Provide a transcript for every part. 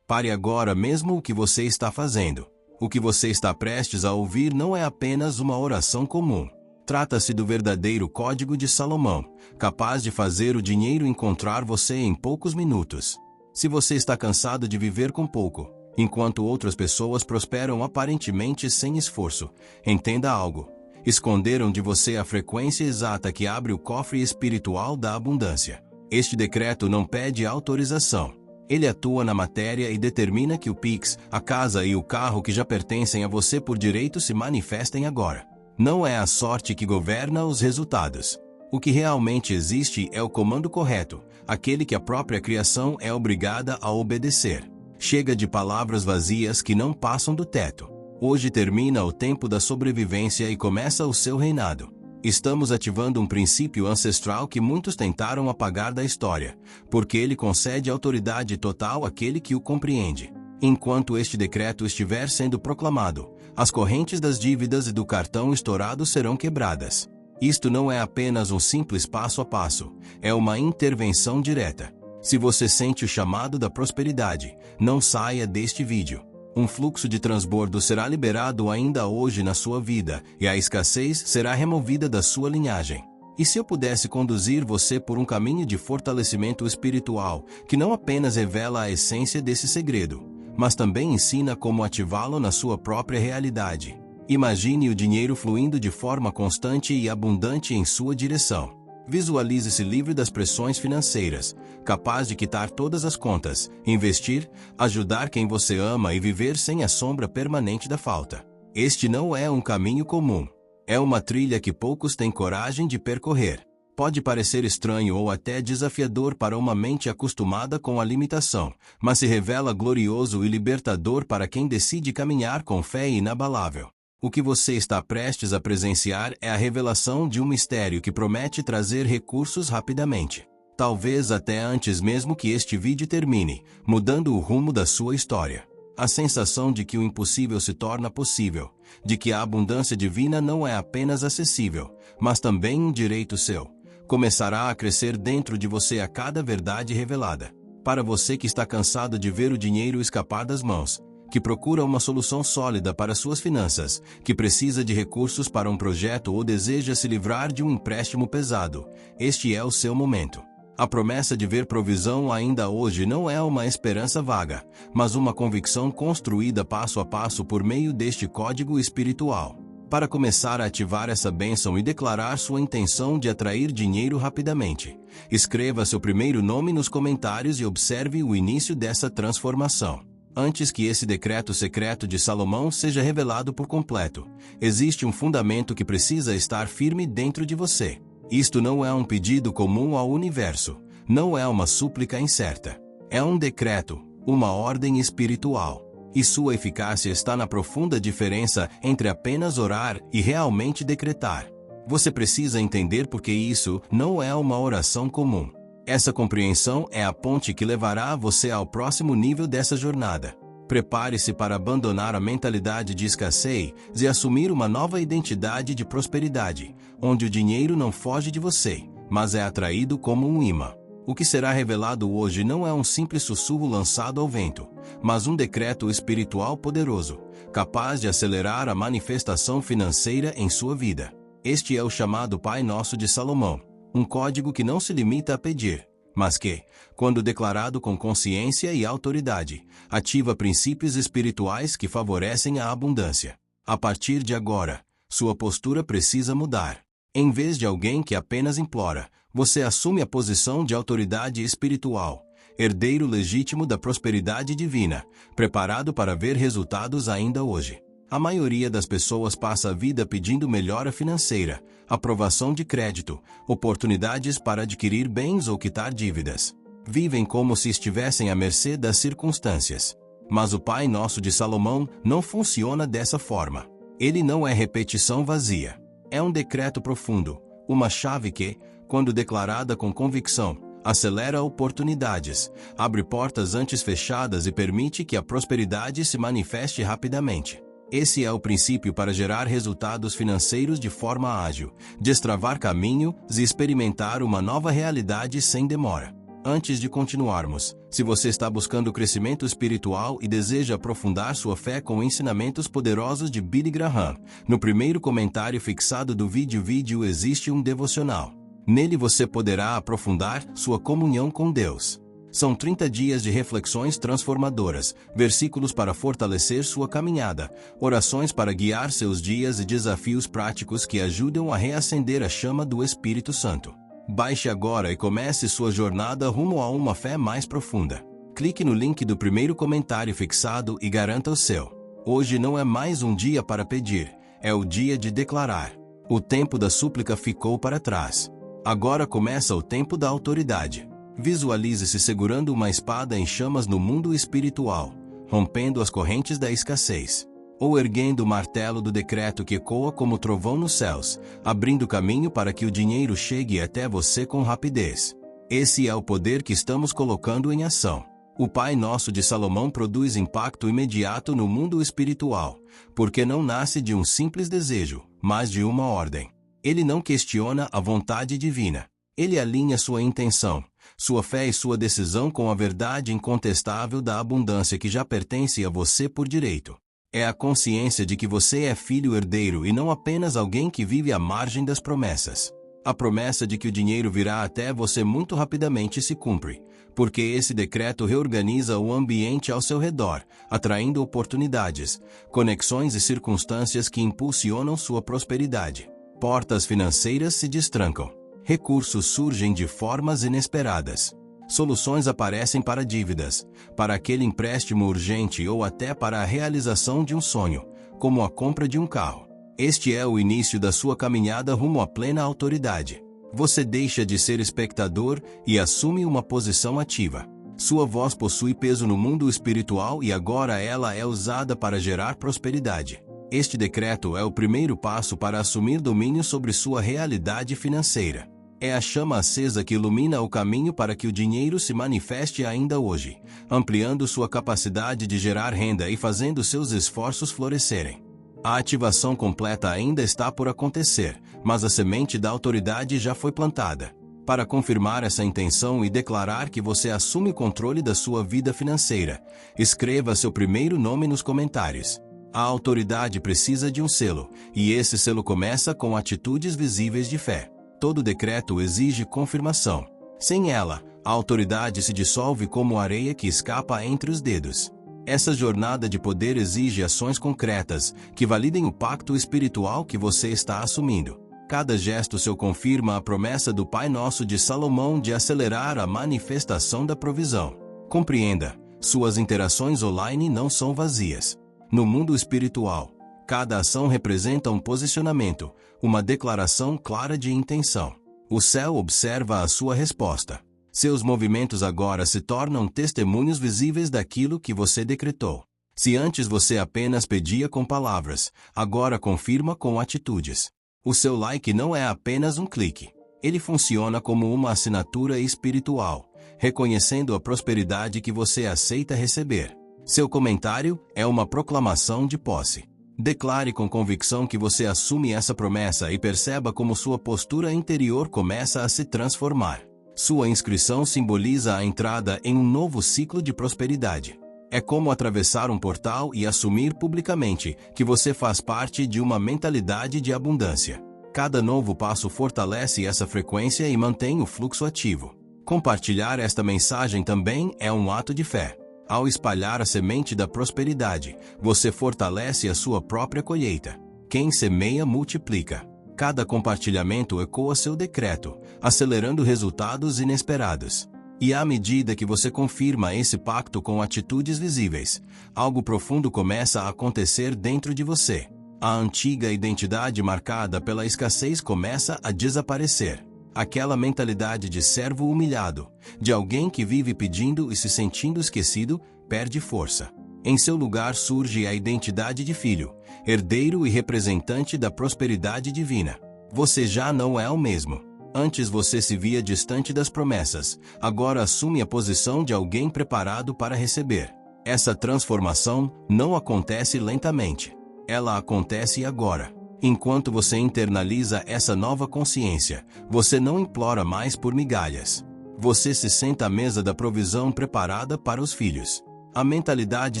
Pare agora mesmo o que você está fazendo. O que você está prestes a ouvir não é apenas uma oração comum. Trata-se do verdadeiro Código de Salomão, capaz de fazer o dinheiro encontrar você em poucos minutos. Se você está cansado de viver com pouco, enquanto outras pessoas prosperam aparentemente sem esforço, entenda algo. Esconderam de você a frequência exata que abre o cofre espiritual da abundância. Este decreto não pede autorização. Ele atua na matéria e determina que o Pix, a casa e o carro que já pertencem a você por direito se manifestem agora. Não é a sorte que governa os resultados. O que realmente existe é o comando correto, aquele que a própria criação é obrigada a obedecer. Chega de palavras vazias que não passam do teto. Hoje termina o tempo da sobrevivência e começa o seu reinado. Estamos ativando um princípio ancestral que muitos tentaram apagar da história, porque ele concede autoridade total àquele que o compreende. Enquanto este decreto estiver sendo proclamado, as correntes das dívidas e do cartão estourado serão quebradas. Isto não é apenas um simples passo a passo, é uma intervenção direta. Se você sente o chamado da prosperidade, não saia deste vídeo. Um fluxo de transbordo será liberado ainda hoje na sua vida, e a escassez será removida da sua linhagem. E se eu pudesse conduzir você por um caminho de fortalecimento espiritual, que não apenas revela a essência desse segredo, mas também ensina como ativá-lo na sua própria realidade. Imagine o dinheiro fluindo de forma constante e abundante em sua direção. Visualize-se livre das pressões financeiras, capaz de quitar todas as contas, investir, ajudar quem você ama e viver sem a sombra permanente da falta. Este não é um caminho comum. É uma trilha que poucos têm coragem de percorrer. Pode parecer estranho ou até desafiador para uma mente acostumada com a limitação, mas se revela glorioso e libertador para quem decide caminhar com fé inabalável. O que você está prestes a presenciar é a revelação de um mistério que promete trazer recursos rapidamente. Talvez até antes mesmo que este vídeo termine, mudando o rumo da sua história. A sensação de que o impossível se torna possível, de que a abundância divina não é apenas acessível, mas também um direito seu, começará a crescer dentro de você a cada verdade revelada. Para você que está cansado de ver o dinheiro escapar das mãos, que procura uma solução sólida para suas finanças, que precisa de recursos para um projeto ou deseja se livrar de um empréstimo pesado, este é o seu momento. A promessa de ver provisão ainda hoje não é uma esperança vaga, mas uma convicção construída passo a passo por meio deste código espiritual. Para começar a ativar essa bênção e declarar sua intenção de atrair dinheiro rapidamente, escreva seu primeiro nome nos comentários e observe o início dessa transformação. Antes que esse decreto secreto de Salomão seja revelado por completo, existe um fundamento que precisa estar firme dentro de você. Isto não é um pedido comum ao universo, não é uma súplica incerta. É um decreto, uma ordem espiritual. E sua eficácia está na profunda diferença entre apenas orar e realmente decretar. Você precisa entender porque isso não é uma oração comum. Essa compreensão é a ponte que levará você ao próximo nível dessa jornada. Prepare-se para abandonar a mentalidade de escassez e assumir uma nova identidade de prosperidade, onde o dinheiro não foge de você, mas é atraído como um imã. O que será revelado hoje não é um simples sussurro lançado ao vento, mas um decreto espiritual poderoso, capaz de acelerar a manifestação financeira em sua vida. Este é o chamado Pai Nosso de Salomão. Um código que não se limita a pedir, mas que, quando declarado com consciência e autoridade, ativa princípios espirituais que favorecem a abundância. A partir de agora, sua postura precisa mudar. Em vez de alguém que apenas implora, você assume a posição de autoridade espiritual, herdeiro legítimo da prosperidade divina, preparado para ver resultados ainda hoje. A maioria das pessoas passa a vida pedindo melhora financeira, aprovação de crédito, oportunidades para adquirir bens ou quitar dívidas. Vivem como se estivessem à mercê das circunstâncias. Mas o Pai Nosso de Salomão não funciona dessa forma. Ele não é repetição vazia. É um decreto profundo, uma chave que, quando declarada com convicção, acelera oportunidades, abre portas antes fechadas e permite que a prosperidade se manifeste rapidamente. Esse é o princípio para gerar resultados financeiros de forma ágil, destravar caminhos e experimentar uma nova realidade sem demora. Antes de continuarmos, se você está buscando crescimento espiritual e deseja aprofundar sua fé com ensinamentos poderosos de Billy Graham, no primeiro comentário fixado do vídeo existe um devocional. Nele você poderá aprofundar sua comunhão com Deus. São 30 dias de reflexões transformadoras, versículos para fortalecer sua caminhada, orações para guiar seus dias e desafios práticos que ajudam a reacender a chama do Espírito Santo. Baixe agora e comece sua jornada rumo a uma fé mais profunda. Clique no link do primeiro comentário fixado e garanta o seu. Hoje não é mais um dia para pedir, é o dia de declarar. O tempo da súplica ficou para trás. Agora começa o tempo da autoridade. Visualize-se segurando uma espada em chamas no mundo espiritual, rompendo as correntes da escassez. Ou erguendo o martelo do decreto que ecoa como trovão nos céus, abrindo caminho para que o dinheiro chegue até você com rapidez. Esse é o poder que estamos colocando em ação. O Pai Nosso de Salomão produz impacto imediato no mundo espiritual, porque não nasce de um simples desejo, mas de uma ordem. Ele não questiona a vontade divina. Ele alinha sua intenção, sua fé e sua decisão com a verdade incontestável da abundância que já pertence a você por direito. É a consciência de que você é filho herdeiro e não apenas alguém que vive à margem das promessas. A promessa de que o dinheiro virá até você muito rapidamente se cumpre, porque esse decreto reorganiza o ambiente ao seu redor, atraindo oportunidades, conexões e circunstâncias que impulsionam sua prosperidade. Portas financeiras se destrancam. Recursos surgem de formas inesperadas. Soluções aparecem para dívidas, para aquele empréstimo urgente ou até para a realização de um sonho, como a compra de um carro. Este é o início da sua caminhada rumo à plena autoridade. Você deixa de ser espectador e assume uma posição ativa. Sua voz possui peso no mundo espiritual e agora ela é usada para gerar prosperidade. Este decreto é o primeiro passo para assumir domínio sobre sua realidade financeira. É a chama acesa que ilumina o caminho para que o dinheiro se manifeste ainda hoje, ampliando sua capacidade de gerar renda e fazendo seus esforços florescerem. A ativação completa ainda está por acontecer, mas a semente da autoridade já foi plantada. Para confirmar essa intenção e declarar que você assume o controle da sua vida financeira, escreva seu primeiro nome nos comentários. A autoridade precisa de um selo, e esse selo começa com atitudes visíveis de fé. Todo decreto exige confirmação. Sem ela, a autoridade se dissolve como areia que escapa entre os dedos. Essa jornada de poder exige ações concretas, que validem o pacto espiritual que você está assumindo. Cada gesto seu confirma a promessa do Pai Nosso de Salomão de acelerar a manifestação da provisão. Compreenda, suas interações online não são vazias. No mundo espiritual, cada ação representa um posicionamento, uma declaração clara de intenção. O céu observa a sua resposta. Seus movimentos agora se tornam testemunhos visíveis daquilo que você decretou. Se antes você apenas pedia com palavras, agora confirma com atitudes. O seu like não é apenas um clique. Ele funciona como uma assinatura espiritual, reconhecendo a prosperidade que você aceita receber. Seu comentário é uma proclamação de posse. Declare com convicção que você assume essa promessa e perceba como sua postura interior começa a se transformar. Sua inscrição simboliza a entrada em um novo ciclo de prosperidade. É como atravessar um portal e assumir publicamente que você faz parte de uma mentalidade de abundância. Cada novo passo fortalece essa frequência e mantém o fluxo ativo. Compartilhar esta mensagem também é um ato de fé. Ao espalhar a semente da prosperidade, você fortalece a sua própria colheita. Quem semeia, multiplica. Cada compartilhamento ecoa seu decreto, acelerando resultados inesperados. E à medida que você confirma esse pacto com atitudes visíveis, algo profundo começa a acontecer dentro de você. A antiga identidade marcada pela escassez começa a desaparecer. Aquela mentalidade de servo humilhado, de alguém que vive pedindo e se sentindo esquecido, perde força. Em seu lugar surge a identidade de filho, herdeiro e representante da prosperidade divina. Você já não é o mesmo. Antes você se via distante das promessas, agora assume a posição de alguém preparado para receber. Essa transformação não acontece lentamente. Ela acontece agora. Enquanto você internaliza essa nova consciência, você não implora mais por migalhas. Você se senta à mesa da provisão preparada para os filhos. A mentalidade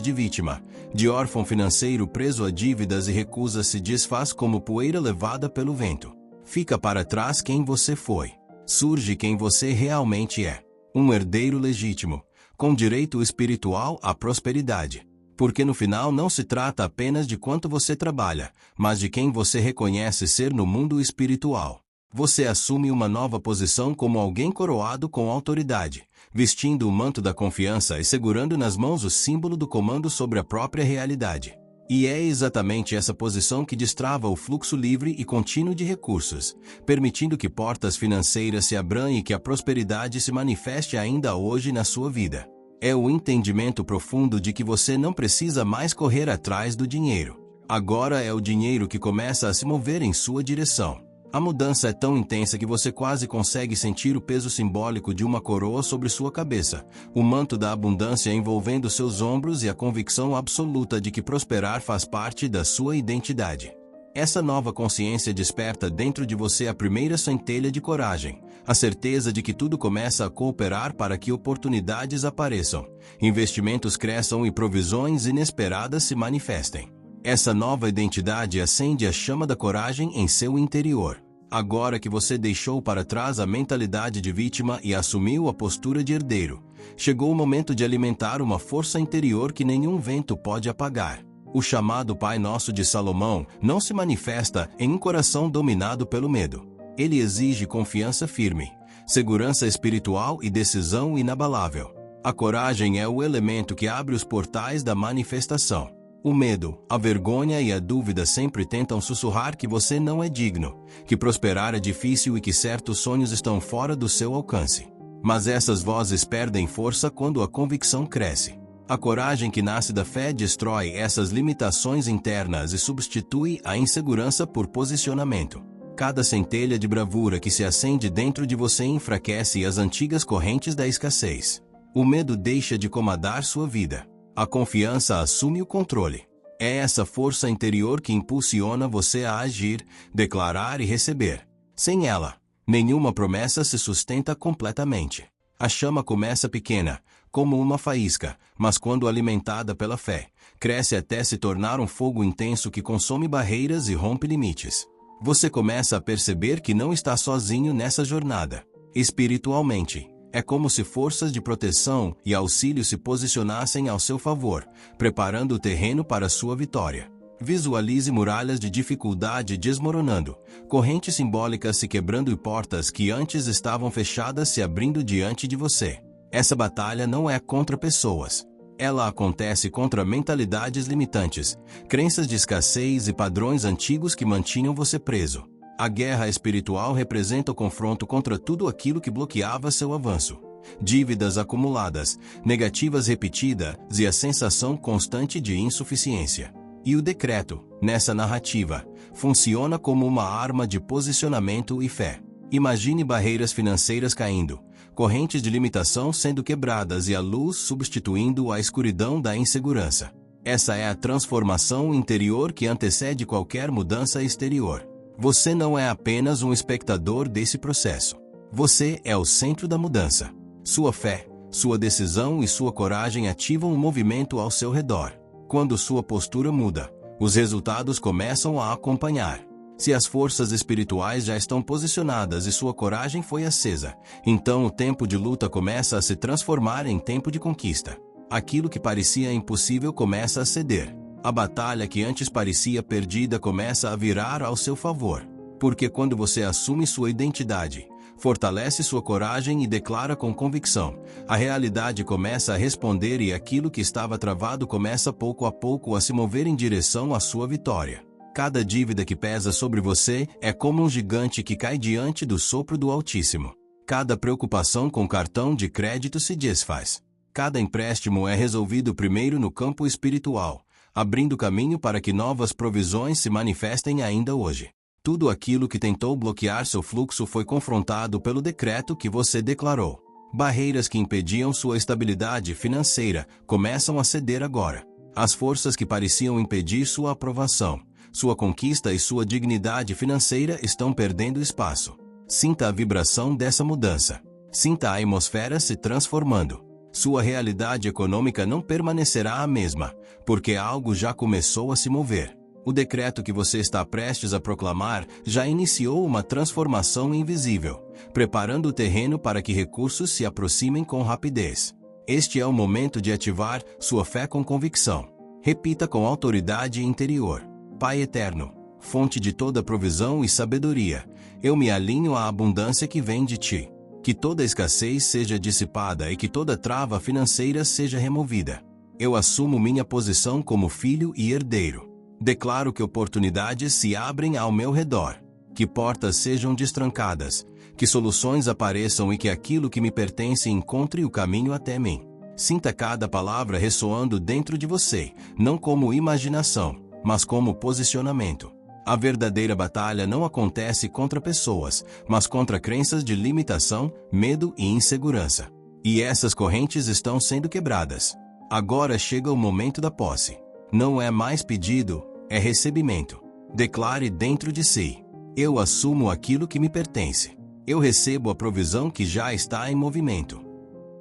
de vítima, de órfão financeiro preso a dívidas e recusas se desfaz como poeira levada pelo vento. Fica para trás quem você foi. Surge quem você realmente é. Um herdeiro legítimo, com direito espiritual à prosperidade. Porque no final não se trata apenas de quanto você trabalha, mas de quem você reconhece ser no mundo espiritual. Você assume uma nova posição como alguém coroado com autoridade, vestindo o manto da confiança e segurando nas mãos o símbolo do comando sobre a própria realidade. E é exatamente essa posição que destrava o fluxo livre e contínuo de recursos, permitindo que portas financeiras se abram e que a prosperidade se manifeste ainda hoje na sua vida. É o entendimento profundo de que você não precisa mais correr atrás do dinheiro. Agora é o dinheiro que começa a se mover em sua direção. A mudança é tão intensa que você quase consegue sentir o peso simbólico de uma coroa sobre sua cabeça, o manto da abundância envolvendo seus ombros e a convicção absoluta de que prosperar faz parte da sua identidade. Essa nova consciência desperta dentro de você a primeira centelha de coragem, a certeza de que tudo começa a cooperar para que oportunidades apareçam, investimentos cresçam e provisões inesperadas se manifestem. Essa nova identidade acende a chama da coragem em seu interior. Agora que você deixou para trás a mentalidade de vítima e assumiu a postura de herdeiro, chegou o momento de alimentar uma força interior que nenhum vento pode apagar. O chamado Pai Nosso de Salomão não se manifesta em um coração dominado pelo medo. Ele exige confiança firme, segurança espiritual e decisão inabalável. A coragem é o elemento que abre os portais da manifestação. O medo, a vergonha e a dúvida sempre tentam sussurrar que você não é digno, que prosperar é difícil e que certos sonhos estão fora do seu alcance. Mas essas vozes perdem força quando a convicção cresce. A coragem que nasce da fé destrói essas limitações internas e substitui a insegurança por posicionamento. Cada centelha de bravura que se acende dentro de você enfraquece as antigas correntes da escassez. O medo deixa de comandar sua vida. A confiança assume o controle. É essa força interior que impulsiona você a agir, declarar e receber. Sem ela, nenhuma promessa se sustenta completamente. A chama começa pequena, como uma faísca, mas quando alimentada pela fé, cresce até se tornar um fogo intenso que consome barreiras e rompe limites. Você começa a perceber que não está sozinho nessa jornada. Espiritualmente, é como se forças de proteção e auxílio se posicionassem ao seu favor, preparando o terreno para sua vitória. Visualize muralhas de dificuldade desmoronando, correntes simbólicas se quebrando e portas que antes estavam fechadas se abrindo diante de você. Essa batalha não é contra pessoas. Ela acontece contra mentalidades limitantes, crenças de escassez e padrões antigos que mantinham você preso. A guerra espiritual representa o confronto contra tudo aquilo que bloqueava seu avanço. Dívidas acumuladas, negativas repetidas e a sensação constante de insuficiência. E o decreto, nessa narrativa, funciona como uma arma de posicionamento e fé. Imagine barreiras financeiras caindo, correntes de limitação sendo quebradas e a luz substituindo a escuridão da insegurança. Essa é a transformação interior que antecede qualquer mudança exterior. Você não é apenas um espectador desse processo. Você é o centro da mudança. Sua fé, sua decisão e sua coragem ativam um movimento ao seu redor. Quando sua postura muda, os resultados começam a acompanhar. Se as forças espirituais já estão posicionadas e sua coragem foi acesa, então o tempo de luta começa a se transformar em tempo de conquista. Aquilo que parecia impossível começa a ceder. A batalha que antes parecia perdida começa a virar ao seu favor. Porque quando você assume sua identidade, fortalece sua coragem e declara com convicção, a realidade começa a responder e aquilo que estava travado começa pouco a pouco a se mover em direção à sua vitória. Cada dívida que pesa sobre você é como um gigante que cai diante do sopro do Altíssimo. Cada preocupação com cartão de crédito se desfaz. Cada empréstimo é resolvido primeiro no campo espiritual, abrindo caminho para que novas provisões se manifestem ainda hoje. Tudo aquilo que tentou bloquear seu fluxo foi confrontado pelo decreto que você declarou. Barreiras que impediam sua estabilidade financeira começam a ceder agora. As forças que pareciam impedir sua aprovação, sua conquista e sua dignidade financeira estão perdendo espaço. Sinta a vibração dessa mudança. Sinta a atmosfera se transformando. Sua realidade econômica não permanecerá a mesma, porque algo já começou a se mover. O decreto que você está prestes a proclamar já iniciou uma transformação invisível, preparando o terreno para que recursos se aproximem com rapidez. Este é o momento de ativar sua fé com convicção. Repita com autoridade interior: Pai eterno, fonte de toda provisão e sabedoria, eu me alinho à abundância que vem de ti. Que toda escassez seja dissipada e que toda trava financeira seja removida. Eu assumo minha posição como filho e herdeiro. Declaro que oportunidades se abrem ao meu redor, que portas sejam destrancadas, que soluções apareçam e que aquilo que me pertence encontre o caminho até mim. Sinta cada palavra ressoando dentro de você, não como imaginação, mas como posicionamento. A verdadeira batalha não acontece contra pessoas, mas contra crenças de limitação, medo e insegurança. E essas correntes estão sendo quebradas. Agora chega o momento da posse. Não é mais pedido, é recebimento. Declare dentro de si: eu assumo aquilo que me pertence. Eu recebo a provisão que já está em movimento.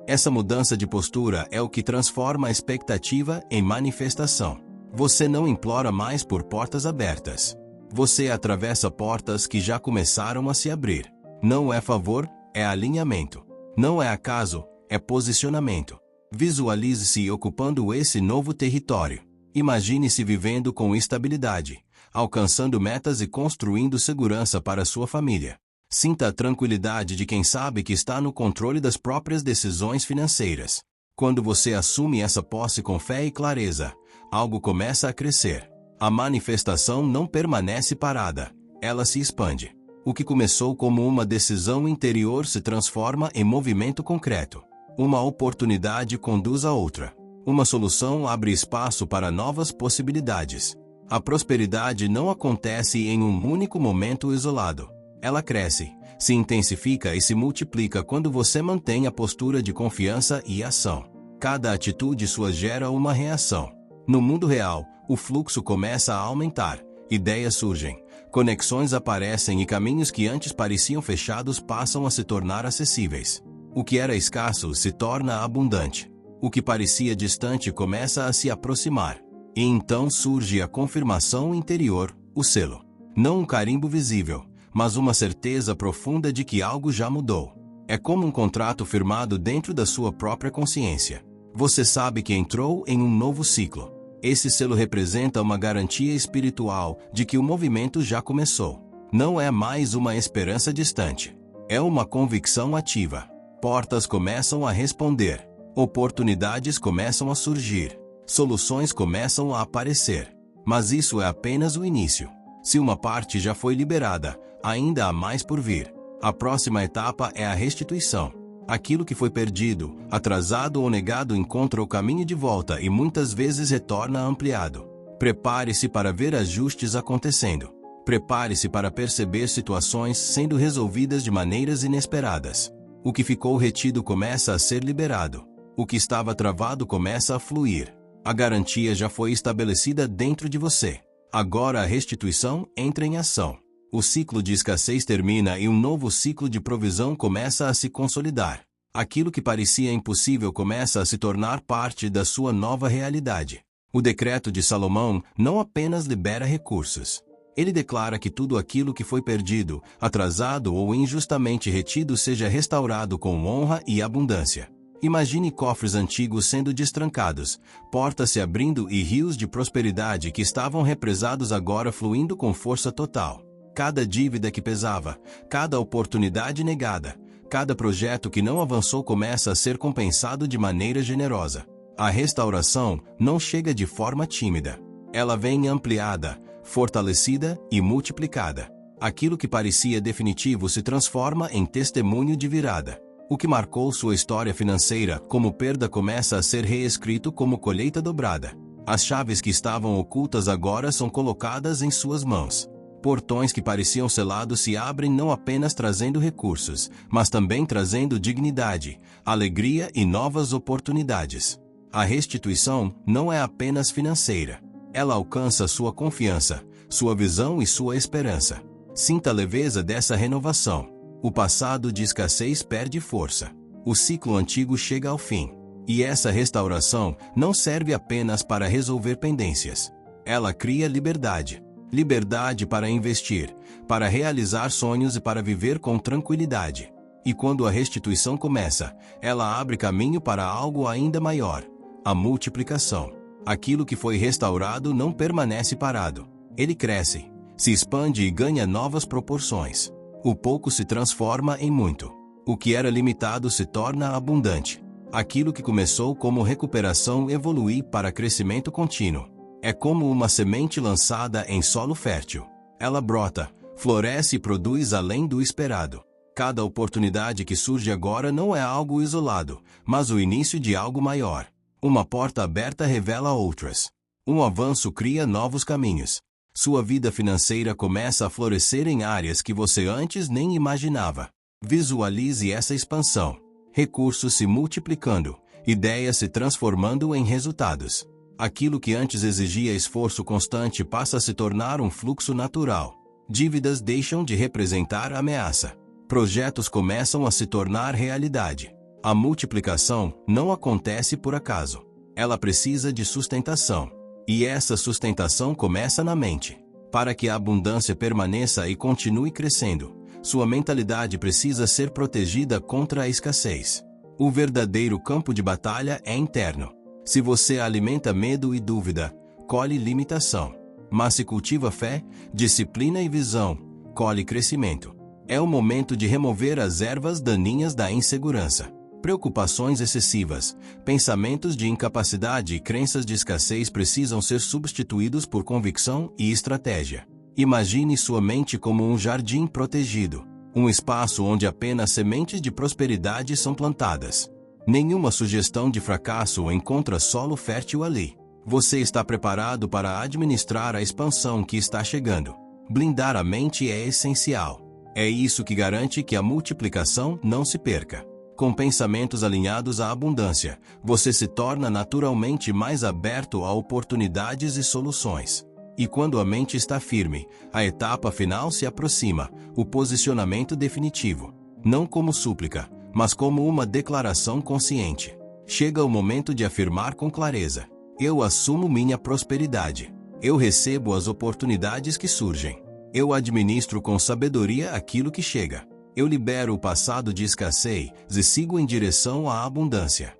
Essa mudança de postura é o que transforma a expectativa em manifestação. Você não implora mais por portas abertas. Você atravessa portas que já começaram a se abrir. Não é favor, é alinhamento. Não é acaso, é posicionamento. Visualize-se ocupando esse novo território. Imagine-se vivendo com estabilidade, alcançando metas e construindo segurança para sua família. Sinta a tranquilidade de quem sabe que está no controle das próprias decisões financeiras. Quando você assume essa posse com fé e clareza, algo começa a crescer. A manifestação não permanece parada, ela se expande. O que começou como uma decisão interior se transforma em movimento concreto. Uma oportunidade conduz a outra. Uma solução abre espaço para novas possibilidades. A prosperidade não acontece em um único momento isolado. Ela cresce, se intensifica e se multiplica quando você mantém a postura de confiança e ação. Cada atitude sua gera uma reação. No mundo real, o fluxo começa a aumentar, ideias surgem, conexões aparecem e caminhos que antes pareciam fechados passam a se tornar acessíveis. O que era escasso se torna abundante. O que parecia distante começa a se aproximar. E então surge a confirmação interior, o selo. Não um carimbo visível, mas uma certeza profunda de que algo já mudou. É como um contrato firmado dentro da sua própria consciência. Você sabe que entrou em um novo ciclo. Esse selo representa uma garantia espiritual de que o movimento já começou. Não é mais uma esperança distante. É uma convicção ativa. Portas começam a responder. Oportunidades começam a surgir. Soluções começam a aparecer. Mas isso é apenas o início. Se uma parte já foi liberada, ainda há mais por vir. A próxima etapa é a restituição. Aquilo que foi perdido, atrasado ou negado encontra o caminho de volta e muitas vezes retorna ampliado. Prepare-se para ver ajustes acontecendo. Prepare-se para perceber situações sendo resolvidas de maneiras inesperadas. O que ficou retido começa a ser liberado. O que estava travado começa a fluir. A garantia já foi estabelecida dentro de você. Agora a restituição entra em ação. O ciclo de escassez termina e um novo ciclo de provisão começa a se consolidar. Aquilo que parecia impossível começa a se tornar parte da sua nova realidade. O decreto de Salomão não apenas libera recursos. Ele declara que tudo aquilo que foi perdido, atrasado ou injustamente retido seja restaurado com honra e abundância. Imagine cofres antigos sendo destrancados, portas se abrindo e rios de prosperidade que estavam represados agora fluindo com força total. Cada dívida que pesava, cada oportunidade negada, cada projeto que não avançou começa a ser compensado de maneira generosa. A restauração não chega de forma tímida. Ela vem ampliada, fortalecida e multiplicada. Aquilo que parecia definitivo se transforma em testemunho de virada. O que marcou sua história financeira como perda começa a ser reescrito como colheita dobrada. As chaves que estavam ocultas agora são colocadas em suas mãos. Portões que pareciam selados se abrem não apenas trazendo recursos, mas também trazendo dignidade, alegria e novas oportunidades. A restituição não é apenas financeira. Ela alcança sua confiança, sua visão e sua esperança. Sinta a leveza dessa renovação. O passado de escassez perde força. O ciclo antigo chega ao fim. E essa restauração não serve apenas para resolver pendências. Ela cria liberdade. Liberdade para investir, para realizar sonhos e para viver com tranquilidade. E quando a restituição começa, ela abre caminho para algo ainda maior: a multiplicação. Aquilo que foi restaurado não permanece parado. Ele cresce, se expande e ganha novas proporções. O pouco se transforma em muito. O que era limitado se torna abundante. Aquilo que começou como recuperação evolui para crescimento contínuo. É como uma semente lançada em solo fértil. Ela brota, floresce e produz além do esperado. Cada oportunidade que surge agora não é algo isolado, mas o início de algo maior. Uma porta aberta revela outras. Um avanço cria novos caminhos. Sua vida financeira começa a florescer em áreas que você antes nem imaginava. Visualize essa expansão. Recursos se multiplicando, ideias se transformando em resultados. Aquilo que antes exigia esforço constante passa a se tornar um fluxo natural. Dívidas deixam de representar ameaça. Projetos começam a se tornar realidade. A multiplicação não acontece por acaso. Ela precisa de sustentação. E essa sustentação começa na mente. Para que a abundância permaneça e continue crescendo, sua mentalidade precisa ser protegida contra a escassez. O verdadeiro campo de batalha é interno. Se você alimenta medo e dúvida, colhe limitação. Mas se cultiva fé, disciplina e visão, colhe crescimento. É o momento de remover as ervas daninhas da insegurança. Preocupações excessivas, pensamentos de incapacidade e crenças de escassez precisam ser substituídos por convicção e estratégia. Imagine sua mente como um jardim protegido, um espaço onde apenas sementes de prosperidade são plantadas. Nenhuma sugestão de fracasso encontra solo fértil ali. Você está preparado para administrar a expansão que está chegando. Blindar a mente é essencial. É isso que garante que a multiplicação não se perca. Com pensamentos alinhados à abundância, você se torna naturalmente mais aberto a oportunidades e soluções. E quando a mente está firme, a etapa final se aproxima, o posicionamento definitivo. Não como súplica, mas como uma declaração consciente. Chega o momento de afirmar com clareza: eu assumo minha prosperidade. Eu recebo as oportunidades que surgem. Eu administro com sabedoria aquilo que chega. Eu libero o passado de escassez e sigo em direção à abundância.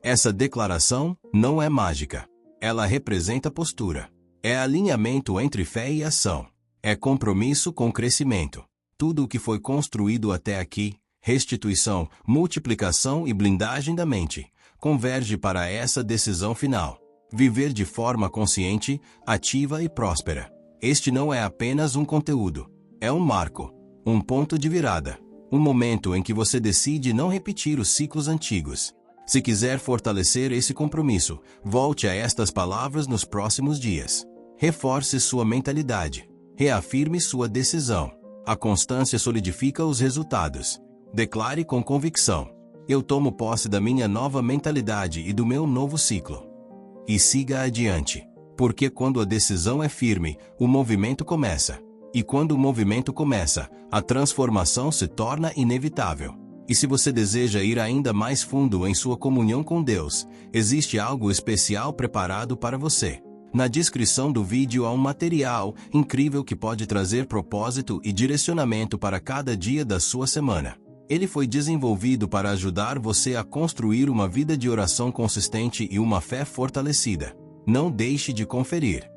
Essa declaração não é mágica. Ela representa postura. É alinhamento entre fé e ação. É compromisso com crescimento. Tudo o que foi construído até aqui, restituição, multiplicação e blindagem da mente, converge para essa decisão final: viver de forma consciente, ativa e próspera. Este não é apenas um conteúdo. É um marco, um ponto de virada, um momento em que você decide não repetir os ciclos antigos. Se quiser fortalecer esse compromisso, volte a estas palavras nos próximos dias. Reforce sua mentalidade. Reafirme sua decisão. A constância solidifica os resultados. Declare com convicção: eu tomo posse da minha nova mentalidade e do meu novo ciclo. E siga adiante. Porque quando a decisão é firme, o movimento começa. E quando o movimento começa, a transformação se torna inevitável. E se você deseja ir ainda mais fundo em sua comunhão com Deus, existe algo especial preparado para você. Na descrição do vídeo há um material incrível que pode trazer propósito e direcionamento para cada dia da sua semana. Ele foi desenvolvido para ajudar você a construir uma vida de oração consistente e uma fé fortalecida. Não deixe de conferir.